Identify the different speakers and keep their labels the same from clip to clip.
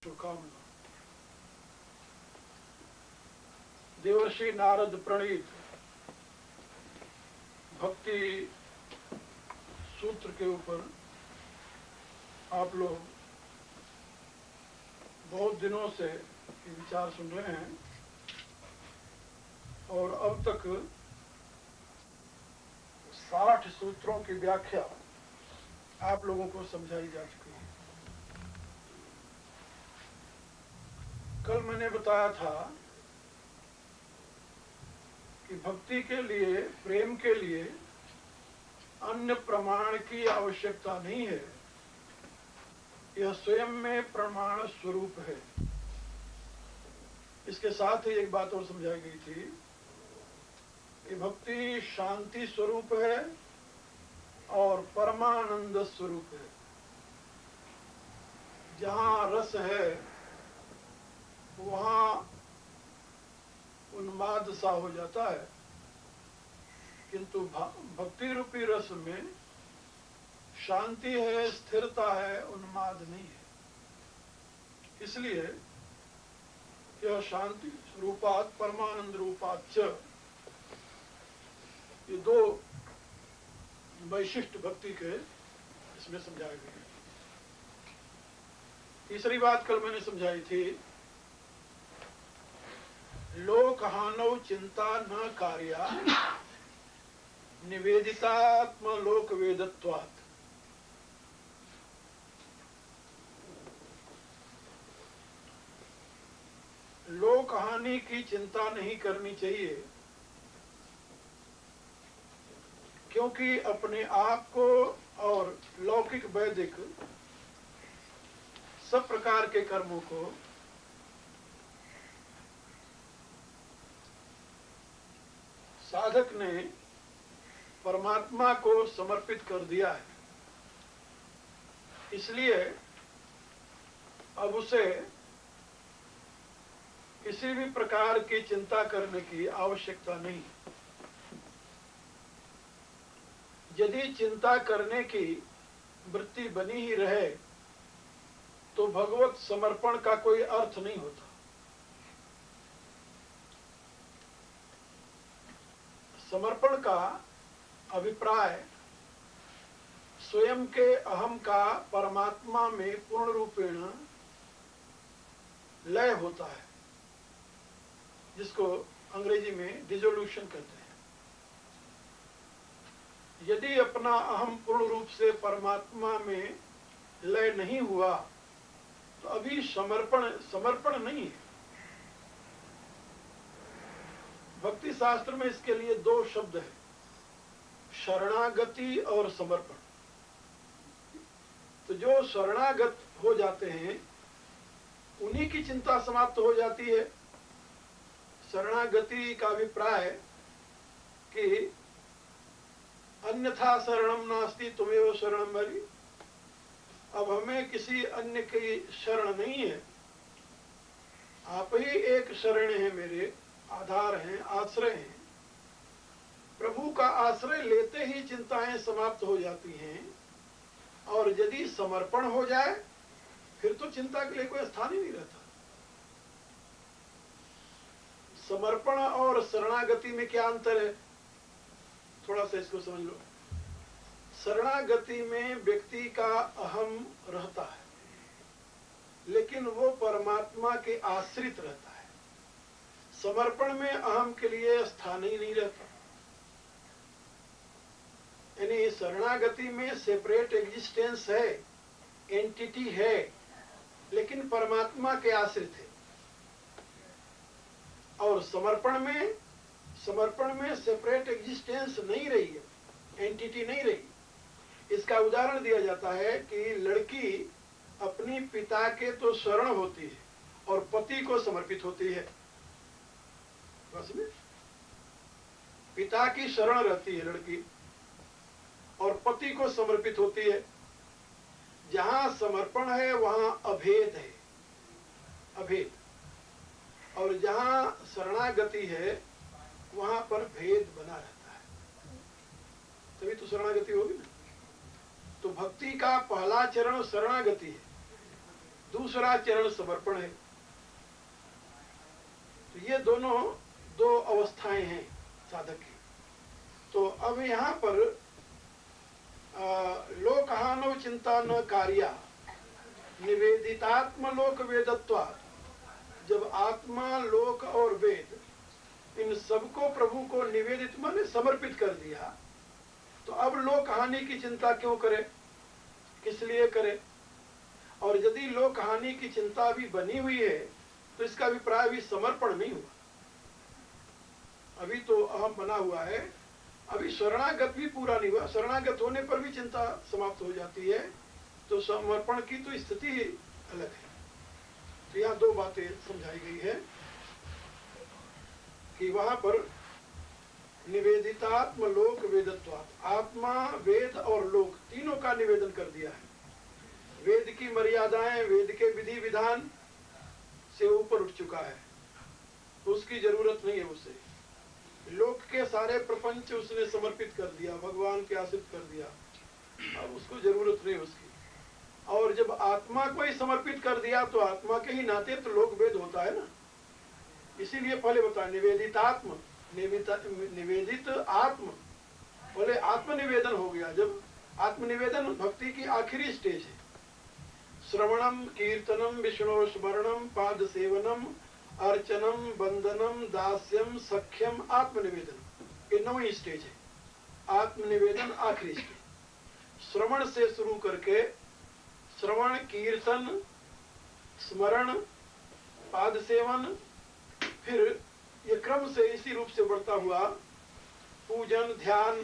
Speaker 1: शुभकामना। देवर्षि नारद प्रणीत भक्ति सूत्र के ऊपर आप लोग बहुत दिनों से ये विचार सुन रहे हैं और अब तक 60 सूत्रों की व्याख्या आप लोगों को समझाई जा चुकी है। कल मैंने बताया था कि भक्ति के लिए, प्रेम के लिए अन्य प्रमाण की आवश्यकता नहीं है, यह स्वयं में प्रमाण स्वरूप है। इसके साथ ही एक बात और समझाई गई थी कि भक्ति शांति स्वरूप है और परमानंद स्वरूप है। जहाँ रस है वहाँ उन्माद सा हो जाता है, किंतु भक्ति रूपी रस में शांति है, स्थिरता है, उन्माद नहीं है। इसलिए यह शांति रूपात परमानंद रूपात च, ये दो वैशिष्ट भक्ति के इसमें समझाए गए हैं। तीसरी बात कल मैंने समझाई थी, लोक हानौ चिंता न कार्या निवेदितात्म लोक वेदत्वात्। लोक हानि की चिंता नहीं करनी चाहिए, क्योंकि अपने आप को और लौकिक वैदिक सब प्रकार के कर्मों को साधक ने परमात्मा को समर्पित कर दिया है। इसलिए अब उसे किसी भी प्रकार की चिंता करने की आवश्यकता नहीं। यदि चिंता करने की वृत्ति बनी ही रहे तो भगवत समर्पण का कोई अर्थ नहीं होता। समर्पण का अभिप्राय स्वयं के अहम का परमात्मा में पूर्ण रूपेण लय होता है, जिसको अंग्रेजी में डिसोल्यूशन कहते हैं। यदि अपना अहम पूर्ण रूप से परमात्मा में लय नहीं हुआ तो अभी समर्पण नहीं है। भक्ति शास्त्र में इसके लिए दो शब्द है, शरणागति और समर्पण। तो जो शरणागत हो जाते हैं उन्हीं की चिंता समाप्त हो जाती है। शरणागति का अभिप्राय कि अन्यथा शरणम नास्ति तुमेव शरणम भरी। अब हमें किसी अन्य की शरण नहीं है, आप ही एक शरण है, मेरे आधार हैं, आश्रय हैं। प्रभु का आश्रय लेते ही चिंताएं समाप्त हो जाती हैं, और यदि समर्पण हो जाए फिर तो चिंता के लिए कोई स्थान ही नहीं रहता। समर्पण और शरणागति में क्या अंतर है, थोड़ा सा इसको समझ लो। शरणागति में व्यक्ति का अहम रहता है, लेकिन वो परमात्मा के आश्रित रहता है। समर्पण में अहम के लिए स्थान ही नहीं रहता। यानी शरणागति में सेपरेट एग्जिस्टेंस है, एंटिटी है, लेकिन परमात्मा के आश्रित है। और समर्पण में सेपरेट एग्जिस्टेंस नहीं रही है, एंटिटी नहीं रही। इसका उदाहरण दिया जाता है कि लड़की अपनी पिता के तो शरण होती है और पति को समर्पित होती है। बस में पिता की शरण रहती है लड़की और पति को समर्पित होती है। जहां समर्पण है वहां अभेद है, अभेद। और जहां शरणागति है वहां पर भेद बना रहता है, तभी तो शरणागति होगी ना। तो भक्ति का पहला चरण शरणागति है, दूसरा चरण समर्पण है। तो ये दोनों दो अवस्थाएं हैं साधक की। तो अब यहाँ पर लोकहानव चिंता न कार्या निवेदितात्म लोक वेदत्वा, जब आत्मा लोक और वेद इन सबको प्रभु को निवेदित माने समर्पित कर दिया, तो अब लोक हानि की चिंता क्यों करे, किस लिए करे? और यदि लोक हानि की चिंता भी बनी हुई है तो इसका अभिप्राय भी समर्पण नहीं हुआ। अभी तो अहम बना हुआ है, अभी शरणागत भी पूरा नहीं हुआ। शरणागत होने पर भी चिंता समाप्त हो जाती है, तो समर्पण की तो स्थिति अलग है। तो यहाँ दो बातें समझाई गई है कि वहां पर निवेदितात्म लोक वेदत्वात्, आत्मा वेद और लोक तीनों का निवेदन कर दिया है। वेद की मर्यादाएं, वेद के विधि विधान से ऊपर उठ चुका है, तो उसकी जरूरत नहीं है उसे। लोक के सारे प्रपंच उसने समर्पित कर दिया, भगवान के आश्रित कर दिया, अब उसको जरूरत नहीं उसकी। और जब आत्मा को ही समर्पित कर दिया तो आत्मा के ही नाते तो लोक वेद होता है ना। इसीलिए पहले बताया निवेदितात्म, निवेदित आत्म, बोले आत्मनिवेदन हो गया। जब आत्मनिवेदन भक्ति की आखिरी स्टेज है। श्रवणम कीर्तनम विष्णु स्मरणम पाद सेवनम अर्चनम वंदनम दास्यम सख्यम आत्मनिवेदन, ये 9वीं स्टेज है। आत्मनिवेदन आखिरी स्टेज। श्रवण से शुरू करके श्रवण, कीर्तन, स्मरण, पाद सेवन, फिर ये क्रम से इसी रूप से बढ़ता हुआ पूजन, ध्यान,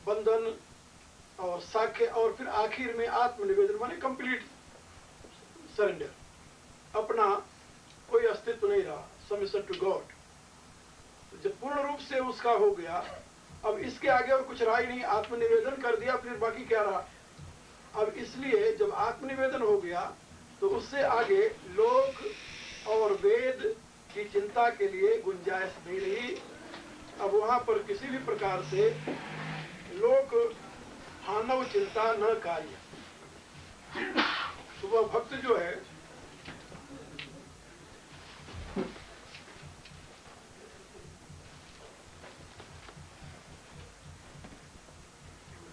Speaker 1: बंधन और साख्य, और फिर आखिर में आत्मनिवेदन माने कंप्लीट सरेंडर, अपना कोई अस्तित्व नहीं रहा, सबमिशन टू गॉड। जब पूर्ण रूप से उसका हो गया, अब इसके आगे और कुछ रहा ही नहीं, आत्मनिवेदन कर दिया, फिर बाकी क्या रहा? अब इसलिए जब आत्मनिवेदन हो गया तो उससे आगे लोक और वेद की चिंता के लिए गुंजाइश नहीं रही। अब वहां पर किसी भी प्रकार से लोक हानव चिंता न कार्य। तो वह भक्त जो है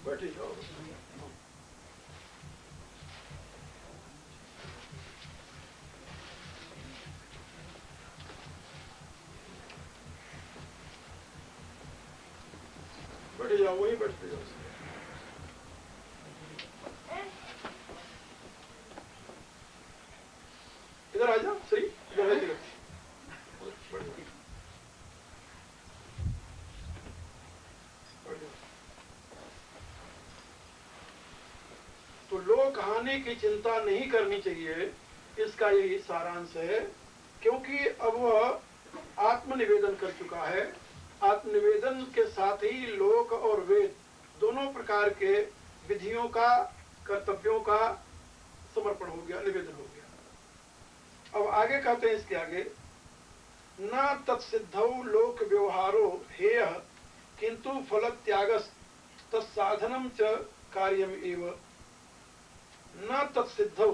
Speaker 1: बैठे जाओ, बैठे जाओ, वहीं बैठते जाओ। इधर आ जाओ, सही इधर है। तो लोक हानि की चिंता नहीं करनी चाहिए, इसका यही सारांश है। क्योंकि अब वह आत्मनिवेदन कर चुका है। आत्मनिवेदन के साथ ही लोक और वेद दोनों प्रकार के विधियों का, कर्तव्यों का समर्पण हो गया, निवेदन हो गया। अब आगे कहते हैं इसके आगे, न तत्सिद्धौ लोक व्यवहारो हेय किंतु फल त्यागस तत्साधनम च कार्यम एव। न तत्सिद्धौ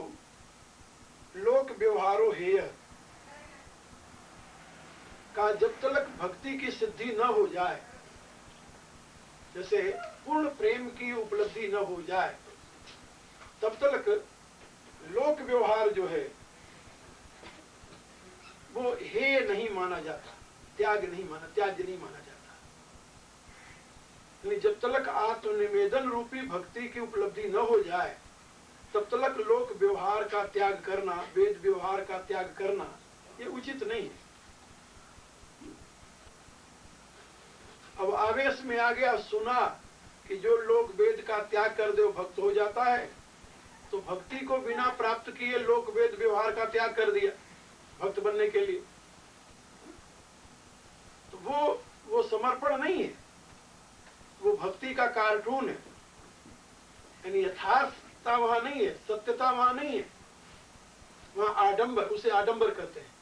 Speaker 1: लोक व्यवहारो हेय का जब तक भक्ति की सिद्धि न हो जाए, जैसे पूर्ण प्रेम की उपलब्धि न हो जाए, तब तक लोक व्यवहार जो है वो हेय नहीं माना जाता, त्याज्य नहीं माना जाता। जब तक आत्मनिवेदन रूपी भक्ति की उपलब्धि न हो जाए, तब तक लोक व्यवहार का त्याग करना, वेद व्यवहार का त्याग करना, ये उचित नहीं है। अब आवेश में आ गया, सुना कि जो लोग वेद का त्याग कर दे वो भक्त हो जाता है, तो भक्ति को बिना प्राप्त किए लोक वेद व्यवहार का त्याग कर दिया भक्त बनने के लिए, तो वो समर्पण नहीं है, वो भक्ति का कार्टून है। यानी यथार्थता वहां नहीं है, सत्यता वहां नहीं है, वहां आडंबर, उसे आडंबर कहते हैं।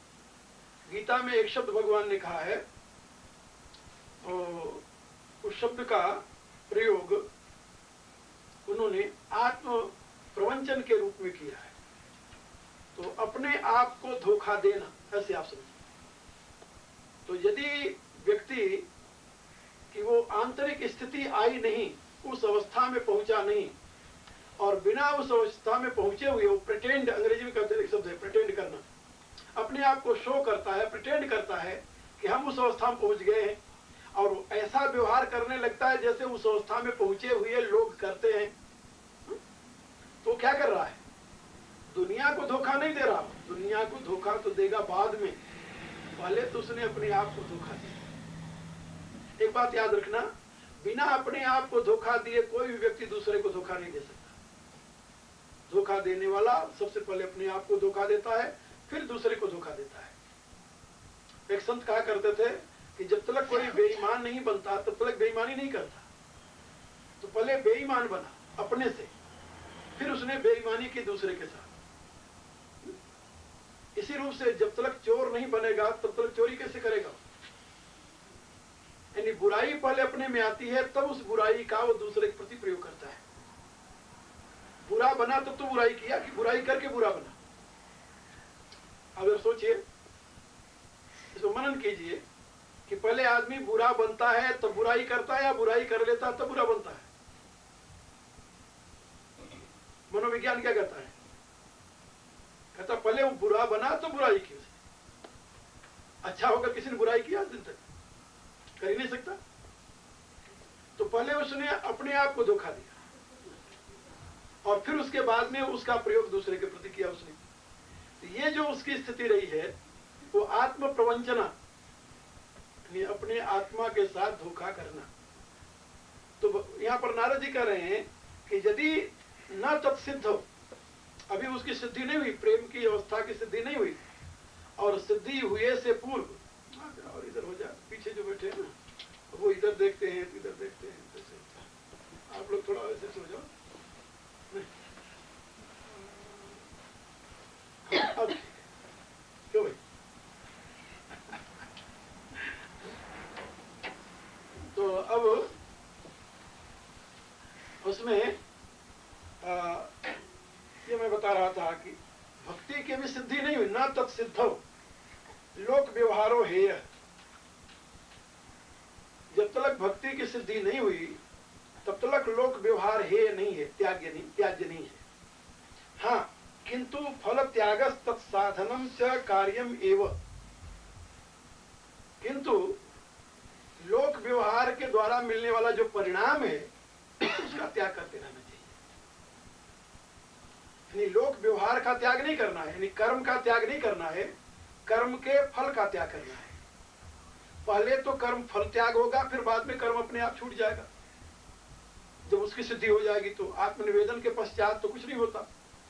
Speaker 1: गीता में एक शब्द भगवान ने कहा है, उस शब्द का प्रयोग उन्होंने आत्म प्रवंचन के रूप में किया है। तो अपने आप को धोखा देना, ऐसे आप समझिए। तो यदि व्यक्ति कि वो आंतरिक स्थिति आई नहीं, उस अवस्था में पहुंचा नहीं, और बिना उस अवस्था में पहुंचे हुए वो प्रिटेंड, अंग्रेजी में कहते हैं एक शब्द है प्रिटेंड करना, अपने आप को शो करता है, प्रिटेंड करता है कि हम उस अवस्था में पहुंच गए हैं, और ऐसा व्यवहार करने लगता है जैसे उस अवस्था में पहुंचे हुए लोग करते हैं। तो क्या कर रहा है? दुनिया को धोखा नहीं दे रहा। दुनिया को धोखा तो देगा बाद में, पहले तो उसने अपने आप को धोखा दिया। एक बात याद रखना, बिना अपने आप को धोखा दिए कोई भी व्यक्ति दूसरे को धोखा नहीं दे सकता। धोखा देने वाला सबसे पहले अपने आप को धोखा देता है, फिर दूसरे को धोखा देता है। एक संत कहा करते थे कि जब तक कोई बेईमान नहीं बनता तब तक बेईमानी नहीं करता। तो पहले बेईमान बना अपने से, फिर उसने बेईमानी की दूसरे के साथ। इसी रूप से जब तक चोर नहीं बनेगा तब तक चोरी कैसे करेगा? यानी बुराई पहले अपने में आती है, तब उस बुराई का वो दूसरे के प्रति प्रयोग करता है। बुरा बना तब तो बुराई किया कि बुराई करके बुरा बना। अब सोचिए, इसको मनन कीजिए कि पहले आदमी बुरा बनता है तब बुराई करता है, या बुराई कर लेता है तब बुरा बनता है? मनोविज्ञान क्या कहता है? कहता पहले वो बुरा बना तो बुराई की उसने। अच्छा होकर किसी ने बुराई किया आज दिन तक? कर ही नहीं सकता। तो पहले उसने अपने आप को धोखा दिया, और फिर उसके बाद में उसका प्रयोग दूसरे के प्रति किया उसने। तो ये जो उसकी स्थिति रही है वो आत्म प्रवंचना, अपने आत्मा के साथ धोखा करना। तो यहाँ पर नारद जी कह रहे हैं कि यदि न तत्सिद्ध हो, अभी उसकी सिद्धि नहीं हुई, प्रेम की अवस्था की सिद्धि नहीं हुई, और सिद्धि हुए से पूर्व, और इधर हो जा, पीछे जो बैठे हैं ना वो इधर देखते हैं तो इधर देखते हैं, जैसे आप लोग थोड़ा वैसे सो जाओ। अब क्यों भाई? तो अब उसमें ये मैं बता रहा था कि भक्ति की भी सिद्धि नहीं हुई, ना तत्सिद्धो लोक व्यवहारो हेय। जब तक भक्ति की सिद्धि नहीं हुई तब तक लोक व्यवहार हेय नहीं है, त्याज्य नहीं है। हाँ, किंतु फल त्यागस तत्साधनम च कार्यम एव। किंतु लोक व्यवहार के द्वारा मिलने वाला जो परिणाम है उसका त्याग करते रहना चाहिए। यानी लोक व्यवहार का त्याग नहीं करना है, यानी कर्म का त्याग नहीं करना है, कर्म के फल का त्याग करना है। पहले तो कर्म फल त्याग होगा, फिर बाद में कर्म अपने आप छूट जाएगा। जब उसकी सिद्धि हो जाएगी तो आत्मनिवेदन के पश्चात तो कुछ नहीं होता।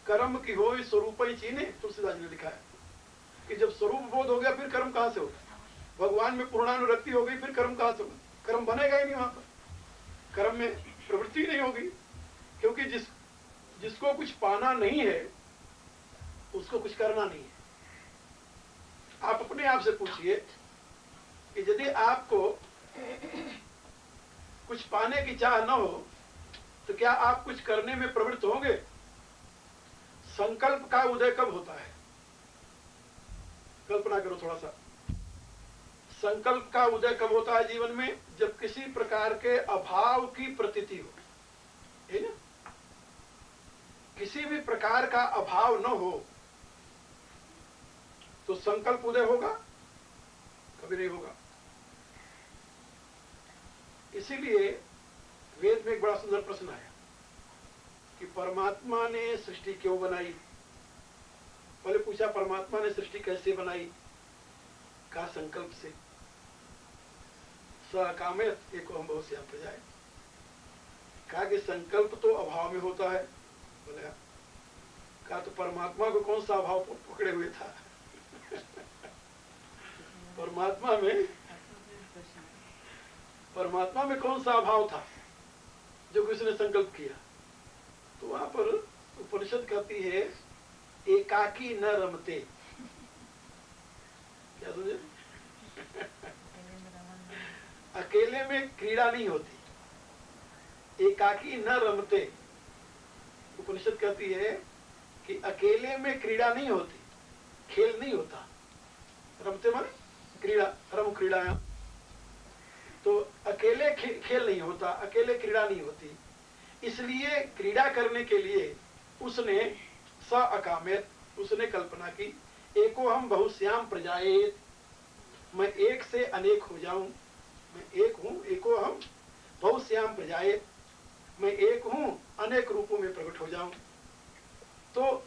Speaker 1: कर्म की हो स्वरूप ही चीने, तुलसीदास ने लिखा है कि जब स्वरूप बोध हो गया फिर कर्म कहां से होगा? भगवान में पूर्णानुरक्ति हो गई, फिर कर्म कहां से होगा? कर्म बनेगा ही नहीं वहां पर, कर्म में प्रवृत्ति नहीं होगी। क्योंकि जिसको कुछ पाना नहीं है उसको कुछ करना नहीं है। आप अपने आप से पूछिए कि यदि आपको कुछ पाने की चाह न हो तो क्या आप कुछ करने में प्रवृत्त होंगे? संकल्प का उदय कब होता है? कल्पना करो थोड़ा सा। संकल्प का उदय कब होता है जीवन में? जब किसी प्रकार के अभाव की प्रतीति हो, है ना? किसी भी प्रकार का अभाव न हो तो संकल्प उदय होगा? कभी नहीं होगा। इसीलिए वेद में एक बड़ा सुंदर प्रश्न आया कि परमात्मा ने सृष्टि क्यों बनाई? पहले पूछा परमात्मा ने सृष्टि कैसे बनाई? का संकल्प से। सकामेत एको हम बहुत से आप जाए। कहा कि संकल्प तो अभाव में होता है। बोले कहा तो परमात्मा को कौन सा अभाव पकड़े हुए था? परमात्मा में कौन सा अभाव था जो किसी ने संकल्प किया? तो वहां पर उपनिषद कहती है एकाकी न रमते। क्या समझे? अकेले में क्रीड़ा नहीं होती। एकाकी न रमते, उपनिषद कहती है कि अकेले में क्रीड़ा नहीं होती, खेल नहीं होता। रमते माने क्रीड़ा, रम क्रीड़ायाम, तो अकेले खेल नहीं होता, अकेले क्रीड़ा नहीं होती। इसलिए क्रीड़ा करने के लिए उसने स अकामेत, उसने कल्पना की, एको हम बहुश्याम प्रजाएत, मैं एक से अनेक हो जाऊं, मैं एक हूं, एको हम बहुश्याम प्रजाएत, मैं एक हूं, अनेक रूपों में प्रकट हो जाऊं। तो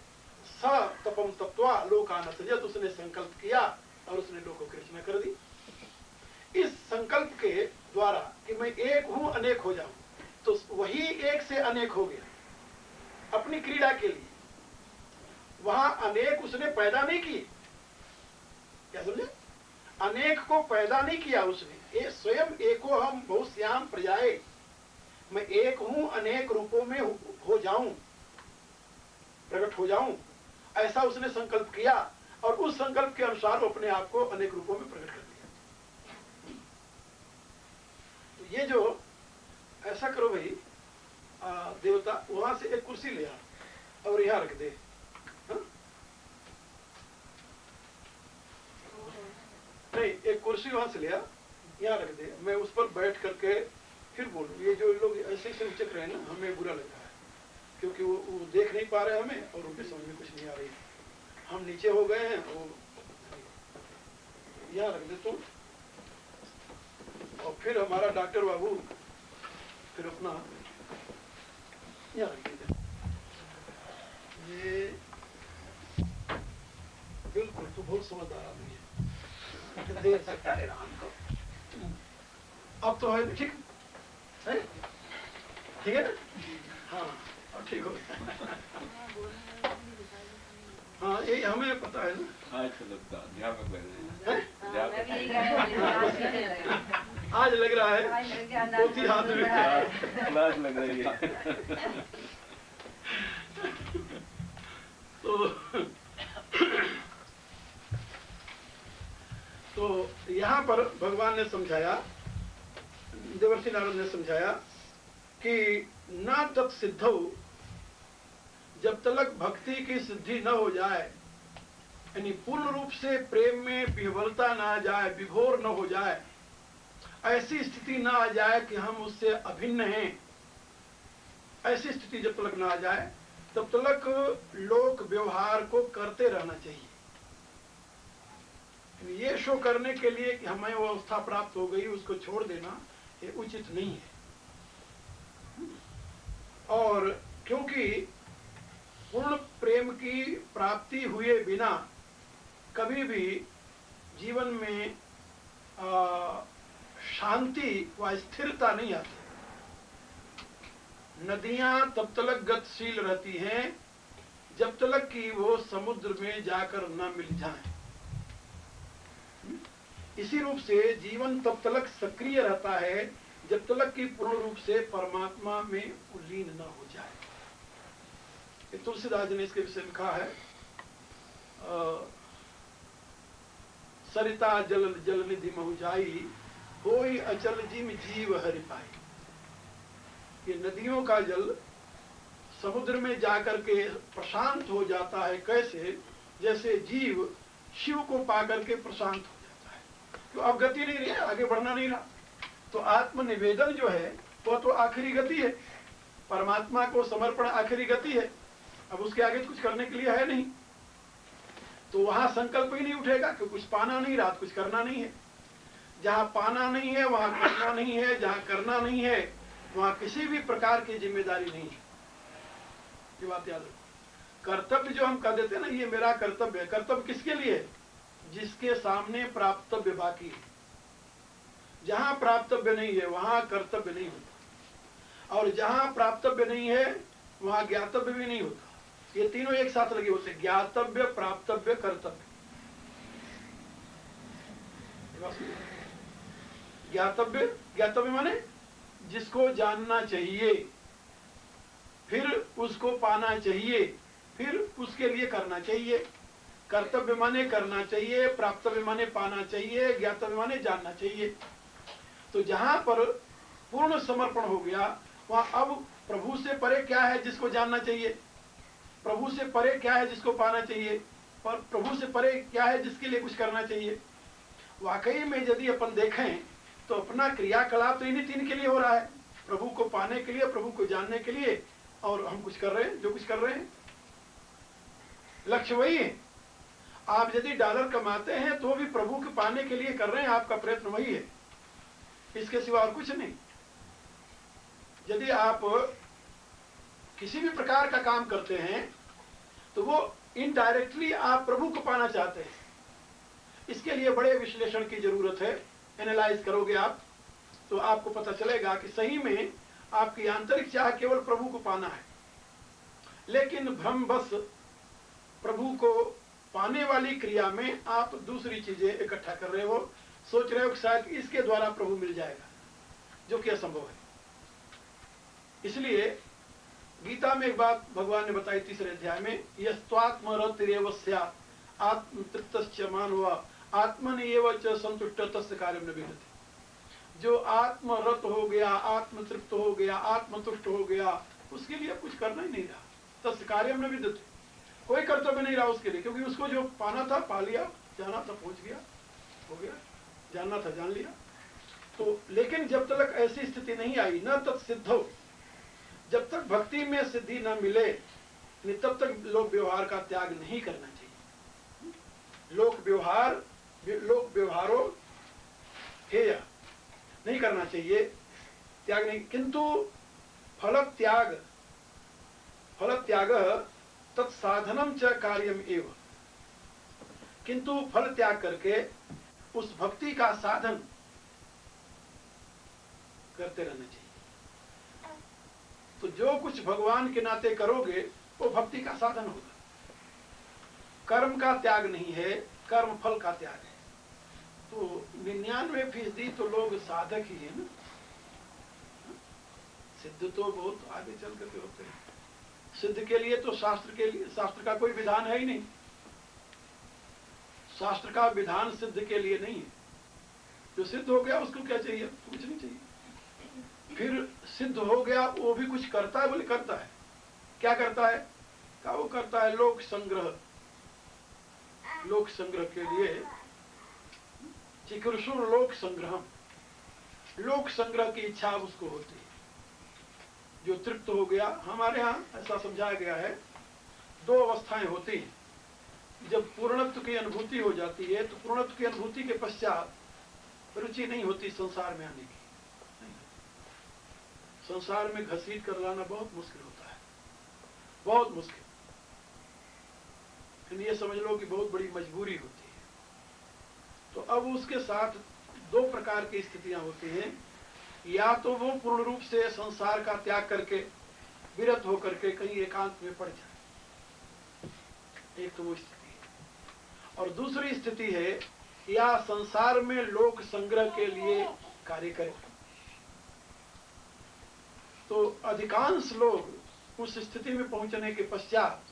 Speaker 1: स तपम तत्वा लोकान सजत, उसने संकल्प किया और उसने लोगों की रचना कर दी। इस संकल्प के द्वारा कि मैं एक हूं, अनेक हो जाऊं, तो वही एक से अनेक हो गया अपनी क्रीड़ा के लिए। वहां अनेक उसने पैदा नहीं किए, क्या समझे? अनेक को पैदा नहीं किया उसने, स्वयं एको हम बहुश्याम प्रजाए, मैं एक हूं, अनेक रूपों में हो जाऊं, प्रकट हो जाऊं, ऐसा उसने संकल्प किया और उस संकल्प के अनुसार वो अपने आप को अनेक रूपों में प्रकट कर दिया। तो ये जो ऐसा करो भाई, देवता वहां से एक कुर्सी ले आ और यहां रख दे, हा? नहीं, एक कुर्सी वहां से ले आ, यहां रख दे, मैं उस पर बैठ करके फिर बोलूं। ये जो लोग ऐसे से उचक रहे हैं ना, हमें बुरा लग रहा है, क्योंकि वो देख नहीं पा रहे हमें और उनके समझ में कुछ नहीं आ रही। हम नीचे हो गए हैं, वो यहाँ रख दे तुम। और फिर हमारा डॉक्टर बाबू फिर अपना यहाँ रख दीजिए। ये बिल्कुल तो बहुत समझदार आदमी है, देर से करे हमको। अब तो है ठीक है, ठीक है ना? हाँ ठीक हो गया। हाँ यही हमें पता है ना। आज लग रहा है पोथी हाथ में लाज लग रही है। तो यहाँ पर भगवान ने समझाया, देवर्षि नारद ने समझाया कि ना तत्सिद्धौ, जब तक भक्ति की सिद्धि न हो जाए, यानी पूर्ण रूप से प्रेम में विह्वलता न आ जाए, विभोर न हो जाए, ऐसी स्थिति न आ जाए कि हम उससे अभिन्न हैं, ऐसी स्थिति जब तक न आ जाए तब तक लोक व्यवहार को करते रहना चाहिए। ये शो करने के लिए कि हमें वो अवस्था प्राप्त हो गई उसको छोड़ देना ये उचित नहीं है। और क्योंकि पूर्ण प्रेम की प्राप्ति हुए बिना कभी भी जीवन में शांति व स्थिरता नहीं आती। नदियां तब तक गतिशील रहती हैं जब तक कि वो समुद्र में जाकर न मिल जाएं। इसी रूप से जीवन तब तक सक्रिय रहता है जब तक कि पूर्ण रूप से परमात्मा में लीन न हो जाए। तुलसीदास जी ने इसके विषय लिखा है, सरिता जल जल निधि महु जाई, होई अचल जिम जीव हरि पाई। ये नदियों का जल समुद्र में जाकर के प्रशांत हो जाता है, कैसे? जैसे जीव शिव को पाकर के प्रशांत हो जाता है। तो अब गति नहीं रही, आगे बढ़ना नहीं रहा। तो आत्मनिवेदन जो है वो तो आखिरी गति है, परमात्मा को समर्पण आखिरी गति है। अब उसके आगे कुछ करने के लिए है नहीं, तो वहां संकल्प ही नहीं उठेगा कि कुछ पाना नहीं रहा, कुछ करना नहीं है। जहां पाना नहीं है वहां करना नहीं है, जहां करना नहीं है वहां किसी भी प्रकार की जिम्मेदारी नहीं है। ये बात याद रखो। कर्तव्य जो हम कह देते हैं ना, ये मेरा कर्तव्य है, कर्तव्य किसके लिए? जिसके सामने प्राप्तव्य बाकी है। जहां प्राप्तव्य नहीं है वहां कर्तव्य नहीं होता, और जहां प्राप्तव्य नहीं है वहां ज्ञातव्य भी नहीं होता। ये तीनों एक साथ लगे होते, ज्ञातव्य, प्राप्तव्य, कर्तव्य। ज्ञातव्य, ज्ञातव्य माने जिसको जानना चाहिए, फिर उसको पाना चाहिए, फिर उसके लिए करना चाहिए। कर्तव्य माने करना चाहिए, प्राप्तव्य माने पाना चाहिए, ज्ञातव्य माने जानना चाहिए। तो जहां पर पूर्ण समर्पण हो गया वहां अब प्रभु से परे क्या है जिसको जानना चाहिए? प्रभु से परे क्या है जिसको पाना चाहिए, और प्रभु से परे क्या है जिसके लिए कुछ करना चाहिए। वाकई में यदि अपन देखें तो अपना क्रियाकलाप तो इन्हीं तीन के लिए हो रहा है, प्रभु को पाने के लिए, प्रभु को जानने के लिए, और हम कुछ कर रहे हैं, जो कुछ कर रहे हैं लक्ष्य वही है। आप यदि डॉलर कमाते हैं तो भी प्रभु के पाने के लिए कर रहे हैं, आपका प्रयत्न वही है, इसके सिवा और कुछ नहीं। यदि आप किसी भी प्रकार का काम करते हैं तो वो इनडायरेक्टली आप प्रभु को पाना चाहते हैं। इसके लिए बड़े विश्लेषण की जरूरत है। एनालाइज करोगे आप तो आपको पता चलेगा कि सही में आपकी आंतरिक चाह केवल प्रभु को पाना है, लेकिन भ्रमवश प्रभु को पाने वाली क्रिया में आप दूसरी चीजें इकट्ठा कर रहे हो, सोच रहे हो कि शायद इसके द्वारा प्रभु मिल जाएगा, जो कि असंभव है। इसलिए गीता में एक बात भगवान ने बताई 3 अध्याय में, यस्त्वात्मरतिरेव स्यात् आत्मतृप्तश्च मानव आत्मन एव च संतुष्ट तस्य कार्यं न विद्यते। जो आत्मरत हो गया, आत्मतृप्त हो गया, आत्मतुष्ट हो गया, उसके लिए कुछ करना ही नहीं रहा। तस्य कार्यं न विद्यते, कोई कर्तव्य नहीं रहा उसके लिए, क्योंकि उसको जो पाना था पा लिया, जाना था पहुंच गया, हो गया, जानना था जान लिया। तो लेकिन जब तक ऐसी स्थिति नहीं आई, न तत्सिद्धौ, जब तक भक्ति में सिद्धि न मिले, तब तक लोक व्यवहार का त्याग नहीं करना चाहिए। लोक व्यवहारो हेय नहीं करना चाहिए, त्याग नहीं। किंतु फल त्याग तत्साधनम च कार्यम एव, किंतु फल त्याग करके उस भक्ति का साधन करते रहना चाहिए। तो जो कुछ भगवान के नाते करोगे वो भक्ति का साधन होगा। कर्म का त्याग नहीं है, कर्म फल का त्याग है। तो 99% तो लोग साधक ही है ना, सिद्ध तो बहुत आगे चल करके होते हैं। सिद्ध के लिए तो शास्त्र का कोई विधान है ही नहीं। शास्त्र का विधान सिद्ध के लिए नहीं है। जो सिद्ध हो गया उसको क्या चाहिए? कुछ नहीं चाहिए। फिर सिद्ध हो गया वो भी कुछ करता है, बोले करता है। क्या करता है? क्या वो करता है? लोक संग्रह के लिए चिकित्सुर लोक संग्रह की इच्छा उसको होती है। जो तृप्त हो गया, हमारे यहाँ ऐसा समझाया गया है, 2 अवस्थाएं होती हैं। जब पूर्णत्व की अनुभूति हो जाती है तो पूर्णत्व की अनुभूति के पश्चात रुचि नहीं होती संसार में आने की। संसार में घसीट कर लाना बहुत मुश्किल होता है, बहुत मुश्किल। फिर ये समझ लो कि बहुत बड़ी मजबूरी होती है। तो अब उसके साथ 2 प्रकार की स्थितियां होती हैं। या तो वो पूर्ण रूप से संसार का त्याग करके विरत होकर के कहीं एकांत में पड़ जाए, एक तो वो स्थिति है। और दूसरी स्थिति है या संसार में लोक संग्रह के लिए कार्य करे। तो अधिकांश लोग उस स्थिति में पहुंचने के पश्चात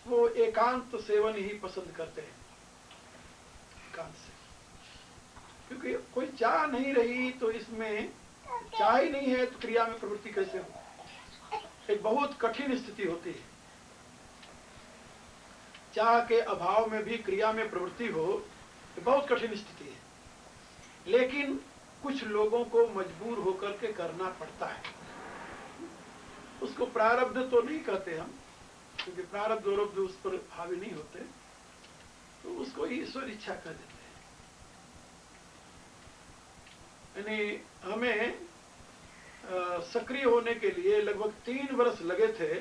Speaker 1: वो एकांत सेवन ही पसंद करते हैं, एकांत से। क्योंकि कोई चाह नहीं रही तो इसमें चाह ही नहीं है तो क्रिया में प्रवृत्ति कैसे हो? एक बहुत कठिन स्थिति होती है। चाह के अभाव में भी क्रिया में प्रवृत्ति हो तो बहुत कठिन स्थिति है। लेकिन कुछ लोगों को मजबूर होकर के करना पड़ता है। उसको प्रारब्ध तो नहीं कहते हम, क्योंकि प्रारब्ध और उस पर हावी नहीं होते, तो उसको ईश्वर इच्छा कर देते हैं। यानी हमें सक्रिय होने के लिए लगभग 3 वर्ष लगे थे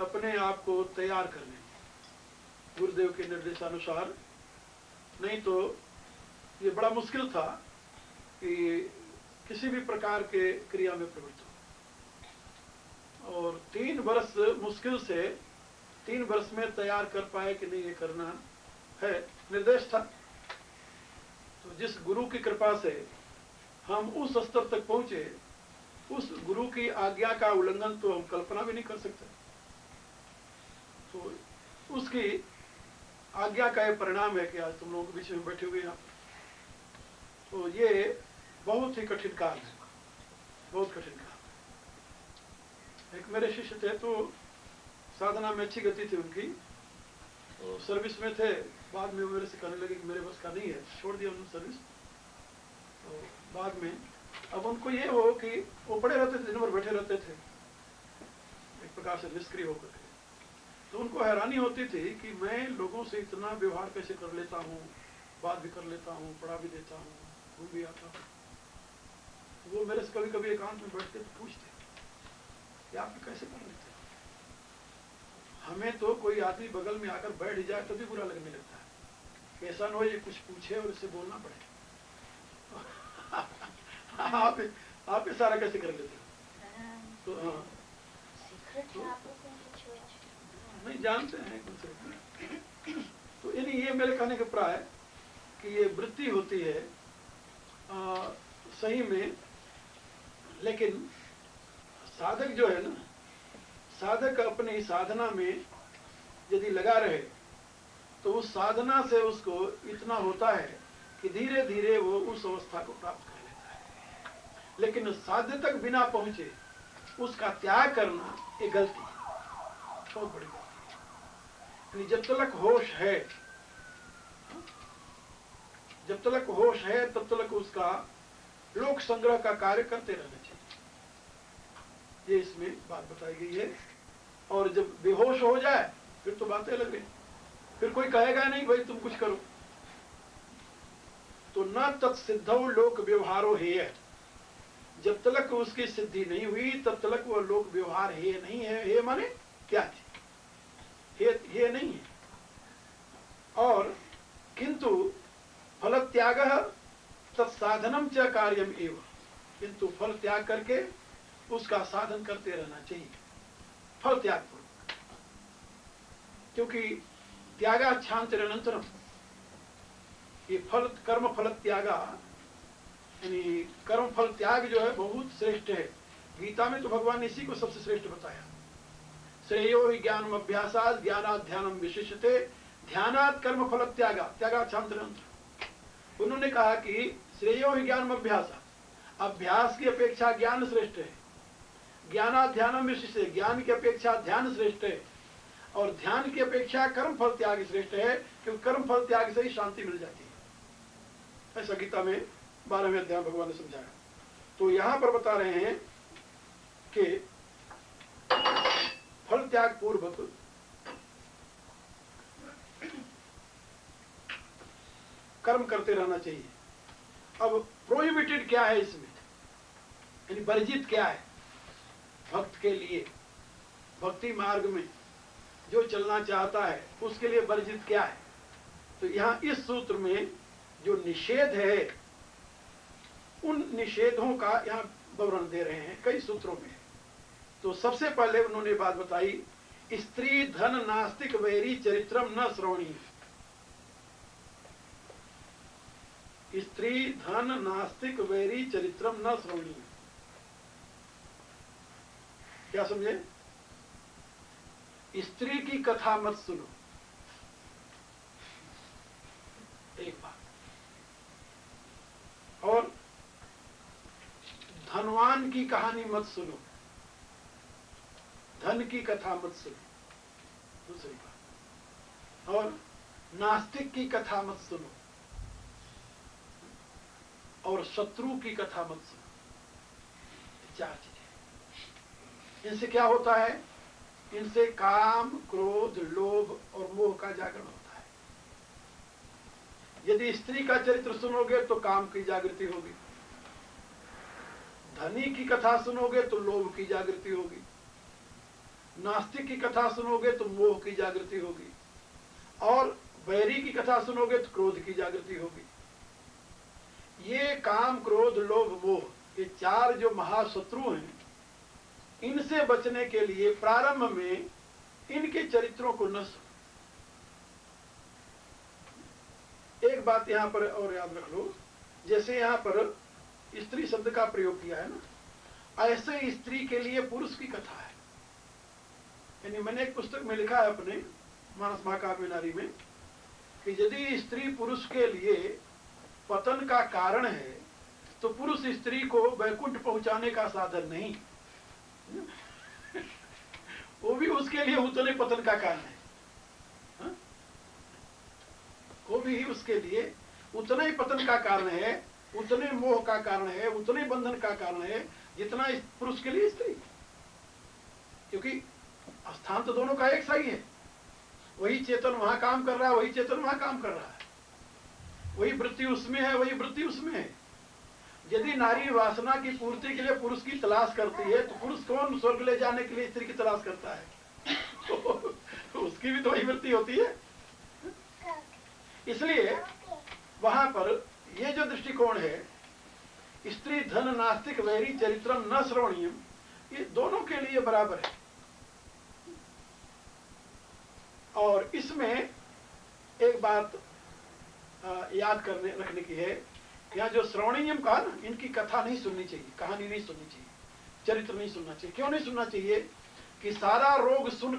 Speaker 1: अपने आप को तैयार करने में, गुरुदेव के निर्देशानुसार। नहीं तो ये बड़ा मुश्किल था कि किसी भी प्रकार के क्रिया में प्रवृत्त हो। और 3 वर्ष मुश्किल से 3 वर्ष में तैयार कर पाए कि नहीं ये करना है, निर्देश था। तो जिस गुरु की कृपा से हम उस स्तर तक पहुंचे, उस गुरु की आज्ञा का उल्लंघन तो हम कल्पना भी नहीं कर सकते। तो उसकी आज्ञा का ये परिणाम है कि आज तुम लोगों के बीच में बैठे हुए हैं। तो ये बहुत ही कठिन काल है, बहुत कठिन काल। एक मेरे शिष्य थे तो साधना में अच्छी गति थी उनकी, तो सर्विस में थे। बाद में वो मेरे से कहने लगे कि मेरे बस का नहीं है, छोड़ दिया उन्होंने सर्विस। तो बाद में अब उनको ये हो कि वो पड़े रहते थे, दिन भर बैठे रहते थे एक प्रकार से निष्क्रिय होकर के। तो उनको हैरानी होती थी कि मैं लोगों से इतना व्यवहार कैसे कर लेता हूँ, बात भी कर लेता हूँ, पढ़ा भी देता हूँ, घूम भी आता हूँ। वो मेरे से कभी कभी एकांत में बैठते तो पूछते कि आप कैसे कर लेते हैं। हमें तो कोई आदमी बगल में आकर बैठ जाए तो भी बुरा लगने लगता है, ऐसा न हो ये कुछ पूछे और इससे बोलना पड़े। आप सारा कैसे कर लेते हो? तो हाँ, नहीं जानते हैं कौन से। तो यानी ये मेरे कहने का प्राय कि ये वृत्ति होती है सही में, लेकिन साधक जो है ना, साधक अपनी साधना में यदि लगा रहे तो उस साधना से उसको इतना होता है कि धीरे धीरे वो उस अवस्था को प्राप्त कर लेता है। लेकिन साध्य तक बिना पहुंचे उसका त्याग करना एक गलती है, बहुत बड़ी गलती है। जब तक होश है, जब तक होश है तब तक उसका लोक संग्रह का कार्य करते रहना चाहिए, ये इसमें बात बताई गई है। और जब बेहोश हो जाए फिर तो बातें अलग है, फिर कोई कहेगा नहीं भाई तुम कुछ करो। तो न तत्सिद्धौ लोक व्यवहारो हेय, जब तक उसकी सिद्धि नहीं हुई तब तक वह लोक व्यवहार हेय नहीं है। हे माने क्या थी? हे नहीं है। और किंतु फल त्याग तत्साधनम च कार्यम एवं, किंतु फल त्याग करके उसका साधन करते रहना चाहिए, फल त्याग पूर्वक। क्योंकि त्यागाच्छांतिरनंतरम, ये फल कर्म फल त्यागा यानी कर्म फल त्याग जो है बहुत श्रेष्ठ है। गीता में तो भगवान ने इसी को सबसे श्रेष्ठ बताया। श्रेयो ही ज्ञानम अभ्यासात् ज्ञानात् ध्यानम विशिष्यते ध्यानात् कर्म फल त्यागा त्यागाच्छांतिरनंतरम। उन्होंने कहा कि श्रेयो ही ज्ञानम अभ्यासात्, अभ्यास की अपेक्षा ज्ञान श्रेष्ठ है। ज्ञानात् ध्यानम विशिष्ट है, ज्ञान की अपेक्षा ध्यान श्रेष्ठ है। और ध्यान की अपेक्षा कर्म फल त्याग श्रेष्ठ है, क्योंकि कर्म फल त्याग से ही शांति मिल जाती है। ऐसा गीता में 12वें अध्याय भगवान ने समझाया। तो यहां पर बता रहे हैं कि फल त्याग पूर्वक कर्म करते रहना चाहिए। अब प्रोहिबिटेड क्या है इसमें, यानी वर्जित क्या है भक्त के लिए? भक्ति मार्ग में जो चलना चाहता है उसके लिए वर्जित क्या है? तो यहाँ इस सूत्र में जो निषेध है उन निषेधों का यहाँ विवरण दे रहे हैं कई सूत्रों में। तो सबसे पहले उन्होंने बात बताई, स्त्री धन नास्तिक वैरी चरित्रम न श्रवणीय। स्त्री धन नास्तिक वैरी चरित्रम न श्रवणीय। क्या समझे? स्त्री की कथा मत सुनो, एक बात। और धनवान की कहानी मत सुनो, धन की कथा मत सुनो, दूसरी बात। और नास्तिक की कथा मत सुनो, और शत्रु की कथा मत सुनो। चार चीजें। इनसे क्या होता है? इनसे काम, क्रोध, लोभ और मोह का जागरण होता है। यदि स्त्री का चरित्र सुनोगे तो काम की जागृति होगी, धनी की कथा सुनोगे तो लोभ की जागृति होगी, नास्तिक की कथा सुनोगे तो मोह की जागृति होगी, और बैरी की कथा सुनोगे तो क्रोध की जागृति होगी। ये काम, क्रोध, लोभ, मोह, ये चार जो महाशत्रु हैं, इनसे बचने के लिए प्रारंभ में इनके चरित्रों को न सुनो। एक बात यहां पर और याद रख लो, जैसे यहां पर स्त्री शब्द का प्रयोग किया है ना, ऐसे स्त्री के लिए पुरुष की कथा है। यानी मैंने एक पुस्तक में लिखा है अपने मानस महाकाव्य नारी में कि यदि स्त्री पुरुष के लिए पतन का कारण है तो पुरुष स्त्री को वैकुंठ पहुंचाने का साधन नहीं। वो भी उसके लिए उतने पतन का कारण है। हाँ? वो भी उसके लिए उतना ही पतन का कारण है, उतने मोह का कारण है, उतने बंधन का कारण है जितना इस पुरुष के लिए स्त्री। क्योंकि स्थान तो दोनों का एक सा ही है। वही चेतन वहां काम कर रहा है, वही चेतन वहां काम कर रहा है, वही वृत्ति उसमें है, वही वृत्ति उसमें है। यदि नारी वासना की पूर्ति के लिए पुरुष की तलाश करती है, तो पुरुष कौन स्वर्ग ले जाने के लिए स्त्री की तलाश करता है? तो उसकी भी तो वही वृत्ति होती है। इसलिए वहां पर ये जो दृष्टिकोण है, स्त्री धन नास्तिक वैरी चरित्रम न श्रवणीयम, ये दोनों के लिए बराबर है। और इसमें एक बात याद करने रखने की है, यहाँ जो श्रवणीयम कहा ना, इनकी कथा नहीं सुननी चाहिए, कहानी नहीं सुननी चाहिए, चरित्र नहीं सुनना चाहिए। क्यों नहीं सुनना चाहिए? कि सारा रोग सुन